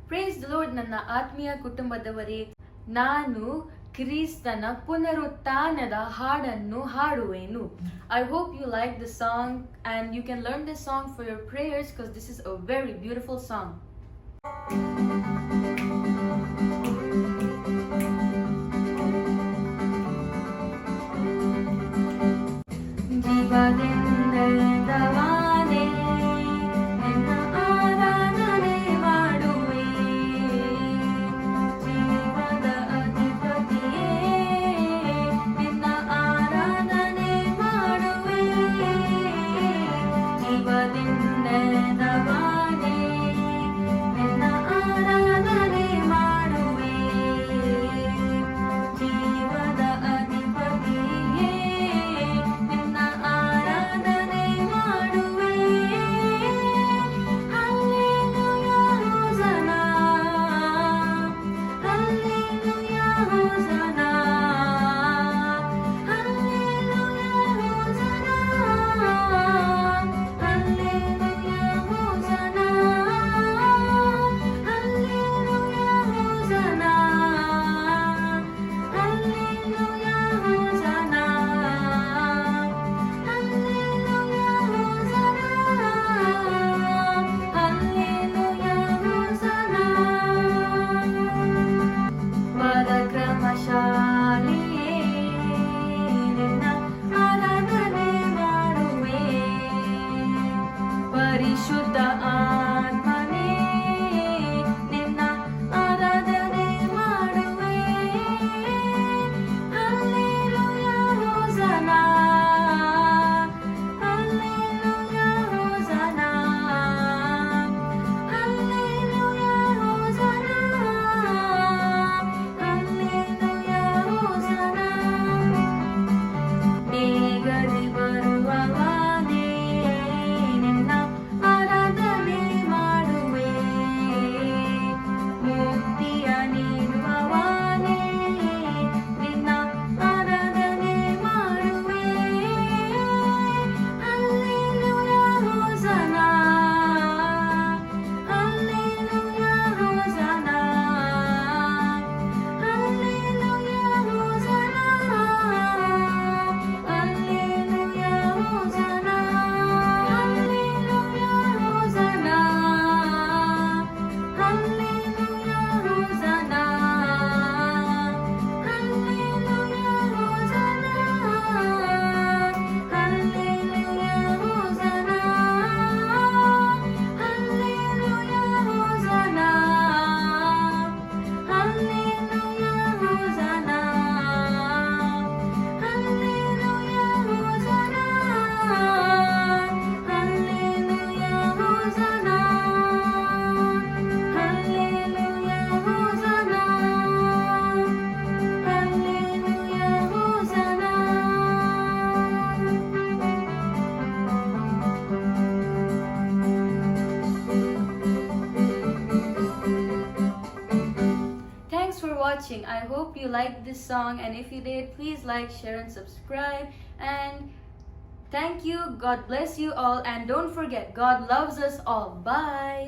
Praise the lord. ನನ್ನ ಆತ್ಮೀಯ ಕುಟುಂಬದವರೇ, ನಾನು ಕ್ರಿಸ್ತನ ಪುನರುತ್ಥಾನದ ಹಾಡನ್ನು ಹಾಡುವೆನು. I hope you like the song and you can learn this song for your prayers because this is a very beautiful song. ಜೀವದಿಂದವಾನೆ ನಿನ್ನ ಆರಾಧನೆ ಮಾಡುವೆ, ಜೀವದ ಅಧಿಪತಿಯೇ ನಿನ್ನ ಆರಾಧನೆ ಮಾಡುವೆ, ಜೀವದಿಂದವಾನೆ ನಿನ್ನ ಆರಾಧನೆ ಮಾಡುವೆ, ಜೀವದ ಅಧಿಪತಿಯೇ ನಿನ್ನ ಆರಾಧನೆ ಮಾಡುವೆ. Hallelujah hosanna, hallelujah hosanna, hallelujah hosanna, hallelujah hosanna, hallelujah hosanna, hallelujah hosanna, hallelujah hosanna, ಪರಾಕ್ರಮಶಾಲಿಯೇ ನಿನ್ನ ಆರಾಧನೆ ಮಾಡುವೆ, ಪರಿಶುದ್ಧ ಆತ್ಮನೇ ನಿನ್ನ ಆರಾಧನೆ ಮಾಡುವೆ, hallelujah hosanna, hallelujah hosanna, hallelujah hosanna, hallelujah hosanna. ಬೇಗನೆ ಬರುವವನೇ ನಿನ್ನ ಆರಾಧನೆ ಮಾಡುವೆ, ಮುಕ್ತಿಯ ನೀಡುವವನೇ ನಿನ್ನ ಆರಾಧನೆ ಮಾಡುವೆ, hallelujah hosanna, hallelujah hosanna, hallelujah hosanna, hallelujah hosanna, hallelujah hosanna, hallelujah hosanna, hallelujah hosanna, hallelujah hosanna, hallelujah hosanna, hallelujah hosanna, hallelujah hosanna, hallelujah hosanna, hallelujah hosanna, hallelujah hosanna. Thanks for watching. I hope you liked this song, and if you did, please like, share, and subscribe. And thank you. God bless you all, and don't forget, God loves us all. Bye.